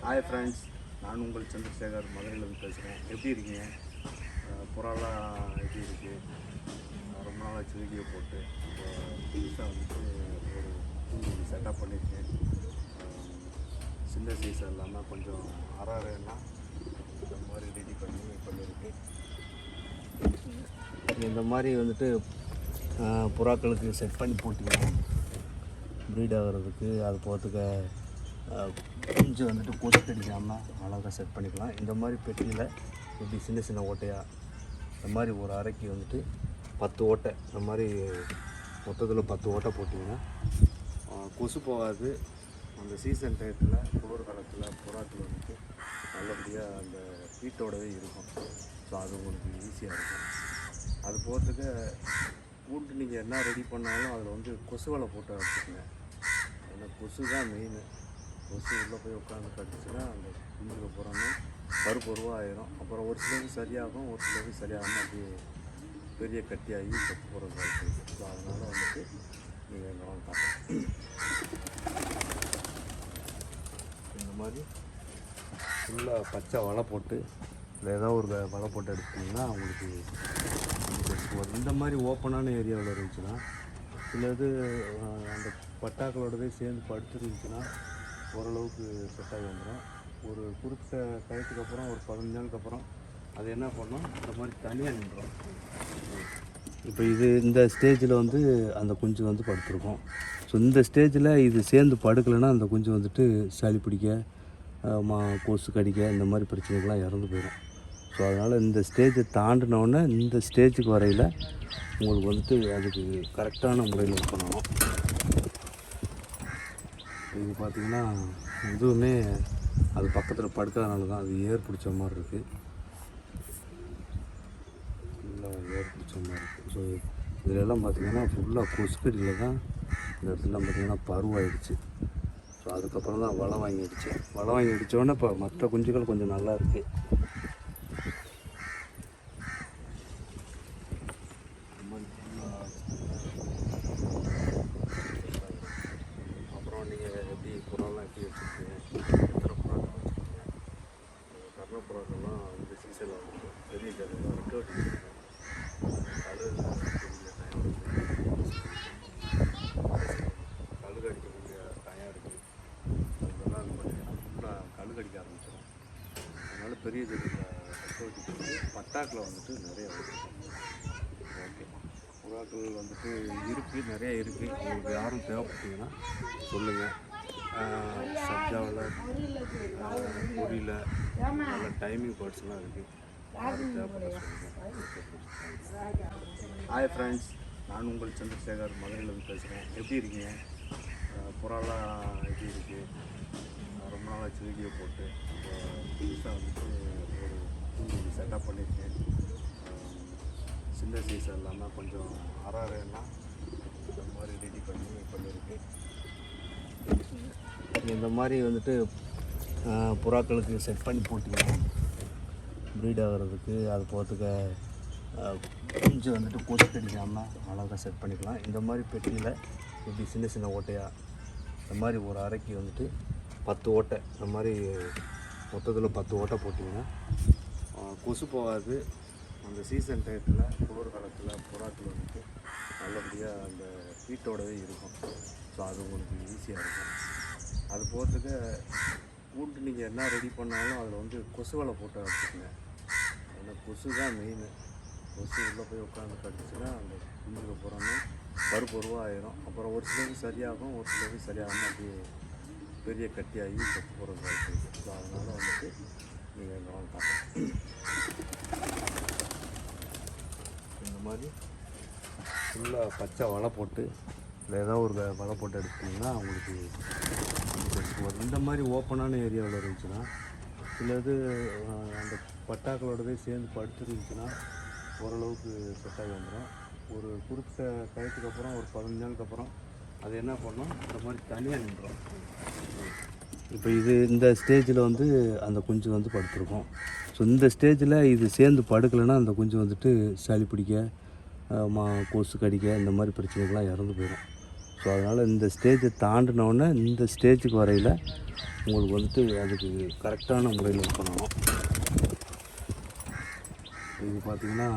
Hi friends, நான் உங்கள் சந்திரசேகர் மதுரையிலேருந்து பேசுகிறேன். எப்படி இருக்கீங்க? புறாலாம் எப்படி இருக்குது? ரொம்ப நாளாச்சு வீடியோ போட்டு. இப்போ புதுசாக வந்துட்டு ஒரு கூண்டு செட்டப் பண்ணியிருக்கேன். சின்ன சைஸ் இல்லாமல் கொஞ்சம் அரைன்னா இந்த மாதிரி ரெடி பண்ணியிருக்கேன். இந்த மாதிரி வந்துட்டு புறாக்களுக்கு செட் பண்ணி போட்டிங்கன்னா ப்ரீட் ஆகிறதுக்கு அது போகிறதுக்கு கொஞ்சம் வந்துட்டு கொசு கடிக்காமல் அழகாக செட் பண்ணிக்கலாம். இந்த மாதிரி பெட்டியில் இப்படி சின்ன சின்ன ஓட்டையாக இந்த மாதிரி ஒரு அறைக்கு வந்துட்டு 10 ஓட்டை, இந்த மாதிரி மொத்தத்தில் 10 ஓட்டை போட்டிங்கன்னா கொசு போகாது. அந்த சீசன் டயத்தில் குளிர் காலத்தில் புறாக்கள் வந்துட்டு நல்லபடியாக அந்த ஹீட்டோடவே இருக்கும். ஸோ அது உங்களுக்கு ஈஸியாக இருக்கும். அது போகிறதுக்கு கூட்டு நீங்கள் என்ன ரெடி பண்ணாலும் அதில் வந்து கொசு வலை போட்டு வச்சுக்கோங்க. ஏன்னா கொசு தான் மெயின். கொசு உள்ளே போய் உட்காந்து கடிச்சுன்னா அந்த குஞ்சுக்கு போகிறோன்னு பருவருவாக ஆயிரும். அப்புறம் ஒரு சிலருக்கு சரியாகும், ஒரு சிலருக்கு சரியாகாமல் அப்படியே பெரிய கட்டியாகி செத்து போகிறது வாய்ப்பு இருக்குது. ஸோ அதனால் வந்துட்டு நீங்கள் கவனம் காட்டணும். இந்த மாதிரி ஃபுல்லாக பச்சை வலை போட்டு இல்லை ஏதோ ஒரு வலை போட்டு எடுத்திங்கன்னா அவங்களுக்கு இந்த மாதிரி ஓப்பனான ஏரியாவில் இருந்துச்சுன்னா சிலது அந்த பட்டாக்களோடவே சேர்ந்து படுத்துருந்துச்சுன்னா ஓரளவுக்கு செட்டாகி வந்துடும். ஒரு குறிப்பிட்ட டயத்துக்கு அப்புறம் ஒரு 15 நாளுக்கு அப்புறம் அது என்ன பண்ணோம், இந்த மாதிரி தனியாக நின்றோம். இப்போ இந்த ஸ்டேஜில் வந்து அந்த குஞ்சு வந்து படுத்துருக்கோம். ஸோ இந்த ஸ்டேஜில் இது சேர்ந்து படுக்கலைன்னா அந்த குஞ்சு வந்துட்டு சளி பிடிக்க கொசு கடிக்க இந்த மாதிரி பிரச்சனைகள்லாம் இறந்து போயிடும். ஸோ அதனால் இந்த ஸ்டேஜை தாண்டினோடனே இந்த ஸ்டேஜுக்கு வரையில் உங்களுக்கு வந்துட்டு அதுக்கு கரெக்டான முறையில் இது பண்ணணும். இது பார்த்திங்கன்னா எதுவுமே அது பக்கத்தில் படுக்காதனால தான் அது ஏர் பிடிச்ச மாதிரி இருக்குது. ஃபுல்லாக ஏர் பிடிச்ச மாதிரி இருக்குது. ஸோ இதிலெல்லாம் பார்த்திங்கன்னா ஃபுல்லாக கொசுக்கடியில் தான் இந்த இடத்துலலாம் பார்த்திங்கன்னா பருவாயிடுச்சு. ஸோ அதுக்கப்புறம் தான் வலை வாங்கிடுச்சு. வலை வாங்கி அடித்தோடனே இப்போ மற்ற குஞ்சுகள் கொஞ்சம் நல்லா இருக்குது. புறாலாம் எப்படி வச்சுருக்கீங்க? எத்தனை புறாக்கள் வச்சுருக்கீங்க? கர்ண புறாக்கள்லாம் இந்த சீசனில் வந்து பெரிய ஜாதிலாம் ரெக்க வச்சுருக்கேன். கழுகு அடிக்கக்கூடிய டயம் இருக்குது. அதெல்லாம் பார்த்தீங்கன்னா ஃபுல்லாக கழுகு அடிக்க ஆரம்பிச்சிடும். அதனால் பெரிய ஜாதியில் ரெக்க வச்சுக்கிறது பட்டாக்கில் வந்துட்டு நிறைய வச்சுருக்கோம். ஓகே, புறாக்கள் வந்துட்டு இருக்குது, நிறைய இருக்குது. உங்களுக்கு யாரும் தேவைப்பட்டீங்கன்னா சொல்லுங்கள். சப்ஜாவில் பொரியில் நல்ல டைமிங் பேர்ட்ஸ்லாம் இருக்குது. ஹாய் ஃப்ரெண்ட்ஸ், நான் உங்கள் சந்திரசேகர் மதுரையிலேருந்து பேசுகிறேன். எப்படி இருக்கீங்க? புறாலாம் எப்படி இருக்குது? ரொம்ப நாளாச்சு வீடியோ போட்டு. இப்போ புதுசாக வந்துட்டு ஒரு கூண்டு செட்டப் பண்ணியிருக்கேன். சின்ன சைஸ் இல்லாமல் கொஞ்சம் அரைன்னா இந்த மாதிரி ரெடி பண்ணியிருக்கேன். இந்த மாதிரி வந்துட்டு புறாக்களுக்கு செட் பண்ணி போட்டிங்கன்னா ப்ரீட் ஆகிறதுக்கு அது போகிறதுக்கு கொஞ்சம் வந்துட்டு கொசு கடிக்காமல் அழகாக செட் பண்ணிக்கலாம். இந்த மாதிரி பெட்டியில் இப்படி சின்ன சின்ன ஓட்டையாக இந்த மாதிரி ஒரு அறைக்கு வந்துட்டு 10 ஓட்டை, இந்த மாதிரி மொத்தத்தில் 10 ஓட்டை போட்டிங்கன்னா கொசு போகாது. அந்த சீசன் டயத்தில் குளிர் காலத்தில் புறாக்கள் வந்துட்டு நல்லபடியாக அந்த ஹீட்டோடவே இருக்கும். ஸோ அது உங்களுக்கு ஈஸியாக இருக்கும். அது போகிறதுக்கு கூட்டு நீங்கள் என்ன ரெடி பண்ணாலும் அதில் வந்து கொசு வலை போட்டு வச்சுக்கோங்க. ஏன்னா கொசு தான் மெயின். கொசு உள்ளே போய் உட்காந்து கடிச்சுன்னா அந்த குஞ்சுக்கு போகிறோன்னு பருவருவாக ஆயிரும். அப்புறம் ஒரு சிலருக்கு சரியாகும், ஒரு சிலருக்கு சரியாகாமல் அப்படியே பெரிய கட்டியாகி செத்து போகிறது வாய்ப்பு இருக்குது. ஸோ அதனால் வந்துட்டு நீங்கள் கவனம் காட்டணும். இந்த மாதிரி ஃபுல்லாக பச்சை வலை போட்டு இல்லை ஏதோ ஒரு வலை போட்டு எடுத்திங்கன்னா அவங்களுக்கு இந்த மாதிரி ஓப்பனான ஏரியாவில் இருந்துச்சுன்னா சிலது அந்த பட்டாக்களோடவே சேர்ந்து படுத்துருந்துச்சுன்னா ஓரளவுக்கு செட்டாகி வந்துடும். ஒரு குறிப்பிட்ட டயத்துக்கு அப்புறம் ஒரு 15 நாளுக்கு அப்புறம் அது என்ன பண்ணோம், இந்த மாதிரி தனியாக நின்றோம். இப்போ இந்த ஸ்டேஜில் வந்து அந்த குஞ்சு வந்து படுத்துருக்கோம். ஸோ இந்த ஸ்டேஜில் இது சேர்ந்து படுக்கலைன்னா அந்த குஞ்சு வந்துட்டு சளி பிடிக்க கொசு கடிக்க இந்த மாதிரி பிரச்சனைகள்லாம் இறந்து போயிடும். ஸோ ஸோ அதனால் இந்த ஸ்டேஜை தாண்டினோடனே இந்த ஸ்டேஜுக்கு வரையில் உங்களுக்கு வந்துட்டு அதுக்கு கரெக்டான முறையில் இது பண்ணணும். இது பார்த்திங்கன்னா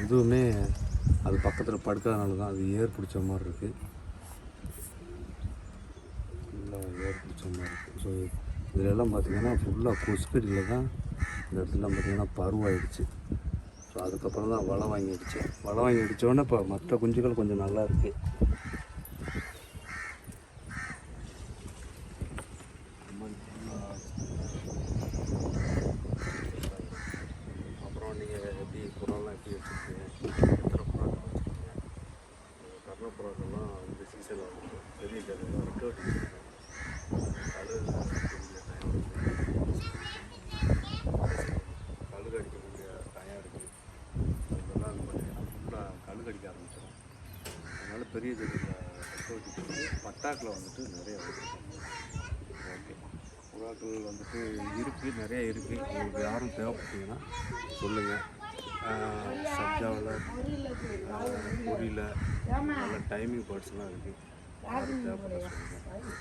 எதுவுமே அது பக்கத்தில் படுக்காதனால தான் அது ஏர் பிடிச்ச மாதிரி இருக்குது, ஃபுல்லாக ஏர் பிடிச்ச மாதிரி இருக்குது. ஸோ இதிலெல்லாம் பார்த்திங்கன்னா ஃபுல்லாக கொசுக்கடியில் தான் இந்த இடத்துலாம் பார்த்திங்கன்னா பருவாயிடுச்சு. ஸோ அதுக்கப்புறம் தான் வலை வாங்கிடுச்சு. வலை வாங்கி அடித்தோடனே இப்போ மற்ற குஞ்சுகள் கொஞ்சம் நல்லா இருக்குது. அப்புறம் நீங்கள் எப்படி புறாலாம் எப்படி வச்சுருக்கீங்க, எத்தனை புறாக்கள் வச்சுருக்கீங்க? கர்ண புறாக்கள்லாம் இந்த சீசனில் வந்து பெரிய ஜெல்லாம் ரெக்கவரி கழுகு அடிக்கக்கூடிய டயம் இருக்குது. அதெல்லாம் வந்து பார்த்திங்கன்னா ஃபுல்லாக கழுகு அடிக்க ஆரம்பிச்சிடும். அதனால் பெரிய ஜெல்லில் ரெக்கவரி பட்டாக்கில் வந்துட்டு நிறைய வருது. ஓகே, புறாக்கள் வந்துட்டு இருக்குது, நிறையா இருக்குது. உங்களுக்கு யாரும் தேவைப்பட்டீங்கன்னா சொல்லுங்கள். சப்ஜாவில் பொரியில் நல்ல டைமிங் பேர்ட்ஸ்லாம் இருக்குது. யாரும் தேவைப்பட்ட சொல்லுங்கள்.